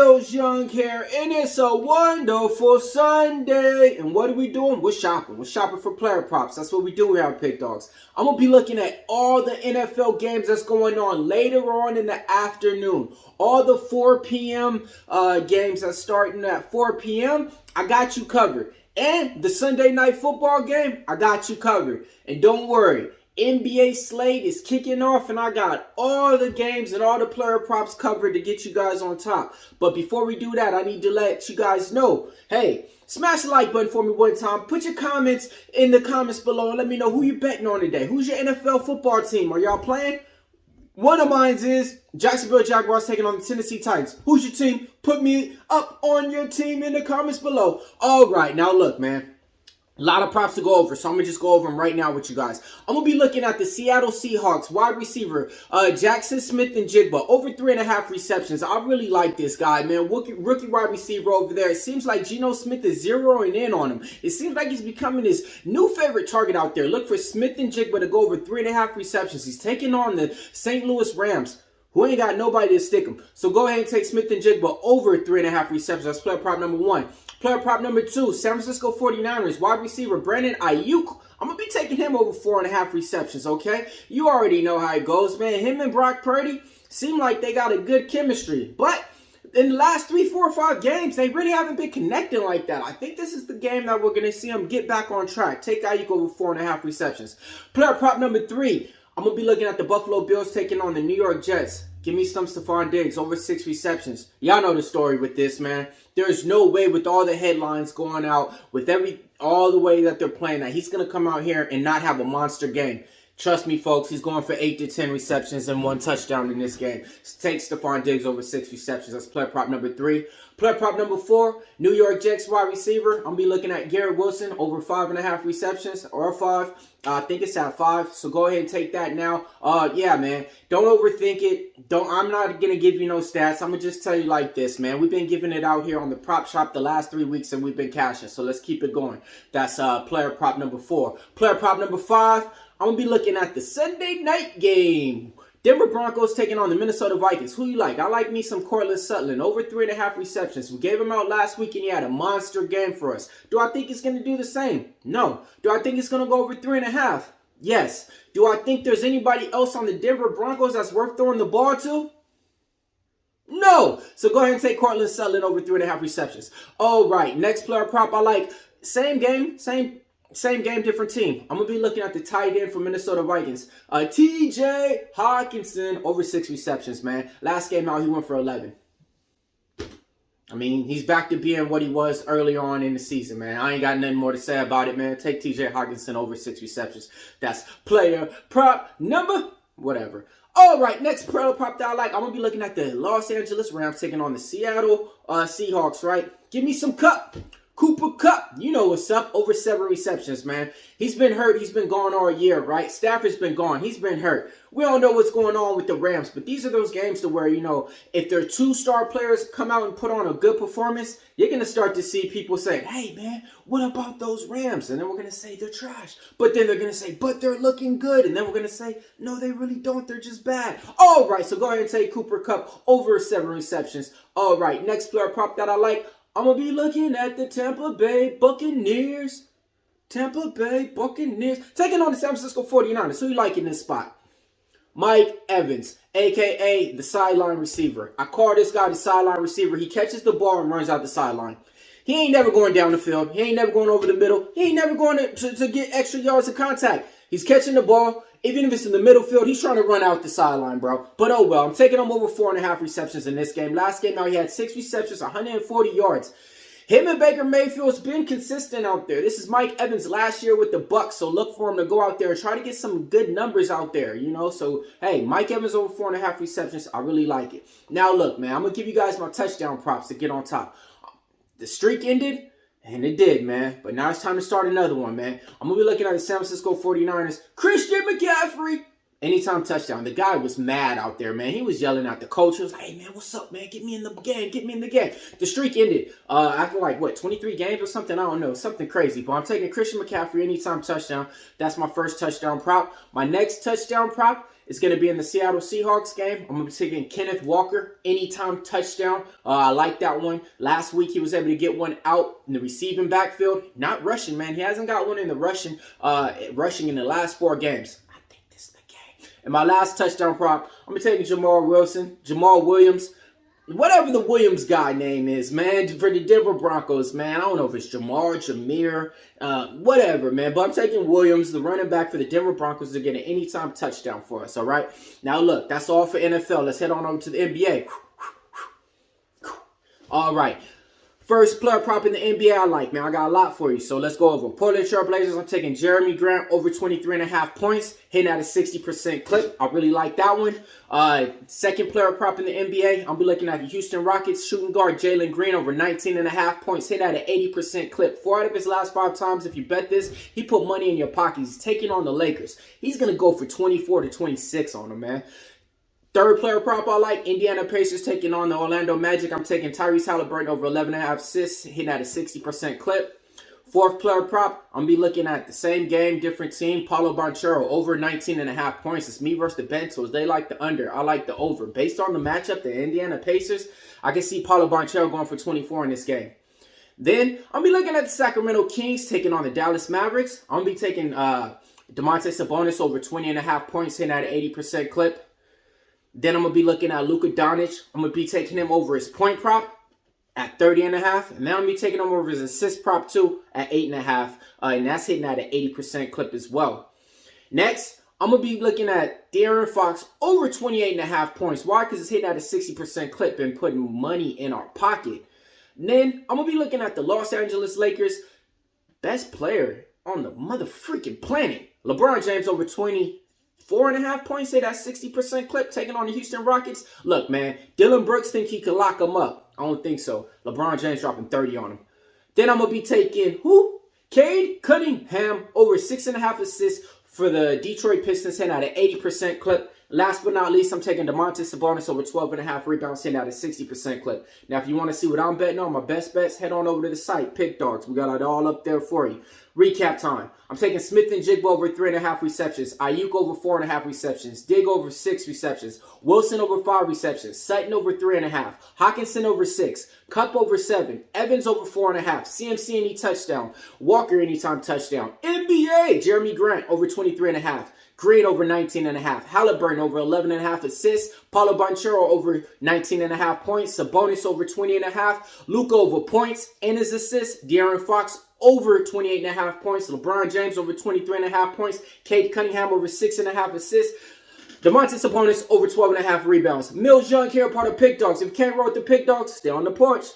Millz Young here, and it's a wonderful Sunday. And what are we doing? We're shopping. We're shopping for player props. That's what we do here at PickDawgz. I'm going to be looking at all the NFL games that's going on later on in the afternoon. All the 4 p.m. Games that's starting at 4 p.m. I got you covered. And the Sunday night football game, I got you covered. And don't worry. NBA slate is kicking off, and I got all the games and all the player props covered to get you guys on top. But before we do that, I need to let you guys know, hey, smash the like button for me one time. Put your comments in the comments below and let me know who you're betting on today. Who's your NFL football team? Are y'all playing? One of mine is Jacksonville Jaguars taking on the Tennessee Titans. Who's your team? Put me up on your team in the comments below. All right, now look, man. A lot of props to go over, so I'm going to just go over them right now with you guys. I'm going to be looking at the Seattle Seahawks wide receiver, Jackson Smith-Njigba, over 3.5 receptions. I really like this guy, man. Rookie wide receiver over there. It seems like Geno Smith is zeroing in on him. It seems like he's becoming his new favorite target out there. Look for Smith-Njigba to go over 3.5 receptions. He's taking on the St. Louis Rams, who ain't got nobody to stick him. So go ahead and take Smith-Njigba over 3.5 receptions. That's player prop number 1. Player prop number 2, San Francisco 49ers, wide receiver Brandon Ayuk. I'm going to be taking him over 4.5 receptions, okay? You already know how it goes, man. Him and Brock Purdy seem like they got a good chemistry. But in the last 3, 4, 5 games, they really haven't been connecting like that. I think this is the game that we're going to see them get back on track. Take Ayuk over 4.5 receptions. Player prop number 3, I'm going to be looking at the Buffalo Bills taking on the New York Jets. Give me some Stephon Diggs, over 6 receptions. Y'all know the story with this, man. There's no way with all the headlines going out, with all the way that they're playing, that he's going to come out here and not have a monster game. Trust me, folks, he's going for 8 to 10 receptions and 1 touchdown in this game. Take Stephon Diggs over 6 receptions. That's player prop number 3. Player prop number 4, New York Jets wide receiver. I'm going to be looking at Garrett Wilson over 5.5 receptions or 5. I think it's at 5, so go ahead and take that now. Yeah, man, don't overthink it. I'm not going to give you no stats. I'm going to just tell you like this, man. We've been giving it out here on the prop shop the last 3 weeks, and we've been cashing, so let's keep it going. That's player prop number 4. Player prop number 5, I'm going to be looking at the Sunday night game. Denver Broncos taking on the Minnesota Vikings. Who you like? I like me some Cortland Sutton. Over 3.5 receptions. We gave him out last week and he had a monster game for us. Do I think he's going to do the same? No. Do I think it's going to go over 3.5? Yes. Do I think there's anybody else on the Denver Broncos that's worth throwing the ball to? No. So go ahead and take Cortland Sutton over 3.5 receptions. All right. Next player prop I like. Same game, different team. I'm going to be looking at the tight end for Minnesota Vikings. TJ Hawkinson over 6 receptions, man. Last game out, he went for 11. I mean, he's back to being what he was earlier on in the season, man. I ain't got nothing more to say about it, man. Take TJ Hawkinson over 6 receptions. That's player prop number whatever. All right, next player prop that I like. I'm going to be looking at the Los Angeles Rams taking on the Seattle Seahawks, right? Give me some Cup. Cooper Kupp, you know what's up, over 7 receptions, man. He's been hurt. He's been gone all year, right? Stafford's been gone. He's been hurt. We don't know what's going on with the Rams, but these are those games to where, you know, if their 2 star players come out and put on a good performance, you're going to start to see people say, hey, man, what about those Rams? And then we're going to say they're trash. But then they're going to say, but they're looking good. And then we're going to say, no, they really don't. They're just bad. All right, so go ahead and take Cooper Kupp over 7 receptions. All right, next player prop that I like. I'm going to be looking at the Tampa Bay Buccaneers. Tampa Bay Buccaneers. Taking on the San Francisco 49ers. Who you like in this spot? Mike Evans, a.k.a. the sideline receiver. I call this guy the sideline receiver. He catches the ball and runs out the sideline. He ain't never going down the field. He ain't never going over the middle. He ain't never going to get extra yards of contact. He's catching the ball. Even if it's in the middle field, he's trying to run out the sideline, bro. But oh well, I'm taking him over 4.5 receptions in this game. Last game out, he had 6 receptions, 140 yards. Him and Baker Mayfield's been consistent out there. This is Mike Evans last year with the Bucs, so look for him to go out there and try to get some good numbers out there, you know. So, hey, Mike Evans over 4.5 receptions. I really like it. Now, look, man, I'm going to give you guys my touchdown props to get on top. The streak ended. And it did, man. But now it's time to start another one, man. I'm going to be looking at the San Francisco 49ers. Christian McCaffrey. Anytime touchdown. The guy was mad out there, man. He was yelling at the coach. He was like, hey, man, what's up, man? Get me in the game. Get me in the game. The streak ended after, like, what, 23 games or something? I don't know. Something crazy. But I'm taking Christian McCaffrey anytime touchdown. That's my first touchdown prop. My next touchdown prop is going to be in the Seattle Seahawks game. I'm going to be taking Kenneth Walker anytime touchdown. I like that one. Last week, he was able to get one out in the receiving backfield. Not rushing, man. He hasn't got one in the rushing in the last 4 games. And my last touchdown prop, I'm going to take Jamal Williams, whatever the Williams guy name is, man, for the Denver Broncos, man. I don't know if it's Jameer, whatever, man. But I'm taking Williams, the running back for the Denver Broncos, to get an anytime touchdown for us, all right? Now, look, that's all for NFL. Let's head on over to the NBA. All right. First player prop in the NBA I like, man. I got a lot for you, so let's go over. Portland Trail Blazers, I'm taking Jeremy Grant over 23.5 points, hitting at a 60% clip. I really like that one. Second player prop in the NBA, I'm going to be looking at the Houston Rockets shooting guard Jalen Green over 19.5 points, hitting at an 80% clip. 4 out of his last 5 times, if you bet this, he put money in your pocket. He's taking on the Lakers. He's going to go for 24 to 26 on them, man. Third player prop I like, Indiana Pacers taking on the Orlando Magic. I'm taking Tyrese Halliburton over 11.5 assists, hitting at a 60% clip. Fourth player prop, I'm going to be looking at the same game, different team. Paolo Banchero over 19.5 points. It's me versus the Bentos. They like the under. I like the over. Based on the matchup, the Indiana Pacers, I can see Paolo Banchero going for 24 in this game. Then, I'm going to be looking at the Sacramento Kings taking on the Dallas Mavericks. I'm going to be taking Domantas Sabonis over 20.5 points, hitting at an 80% clip. Then I'm going to be looking at Luka Doncic. I'm going to be taking him over his point prop at 30.5. And then I'm going to be taking him over his assist prop too at 8.5. And that's hitting at an 80% clip as well. Next, I'm going to be looking at De'Aaron Fox over 28.5 points. Why? Because it's hitting at a 60% clip and putting money in our pocket. And then I'm going to be looking at the Los Angeles Lakers best player on the motherfucking planet. LeBron James over 24.5 points, say that 60% clip, taking on the Houston Rockets. Look, man, Dylan Brooks think he could lock him up. I don't think so. LeBron James dropping 30 on him. Then I'm going to be taking, Cade Cunningham over 6.5 assists for the Detroit Pistons, hitting at an 80% clip. Last but not least, I'm taking Domantas Sabonis over 12.5 rebounds, hitting at a 60% clip. Now, if you want to see what I'm betting on, my best bets, head on over to the site, PickDawgz. We got it all up there for you. Recap time. I'm taking Smith and Jigba over 3.5 receptions. Ayuk over 4.5 receptions. Digg over 6 receptions. Wilson over 5 receptions. Sutton over 3.5. Hawkinson over 6. Kupp over 7. Evans over 4.5. CMC any touchdown. Walker anytime touchdown. NBA, Jeremy Grant over 23.5. Green over 19.5. Halliburton over 11.5 assists. Paolo Banchero over 19.5 points. Sabonis over 20.5. Luka over points and his assists. De'Aaron Fox over 28.5 points. LeBron James over 23.5 points. Cade Cunningham over 6.5 assists. Domantas Sabonis over 12.5 rebounds. Millz Young here, part of PickDawgz. If you can't roll with the PickDawgz, stay on the porch.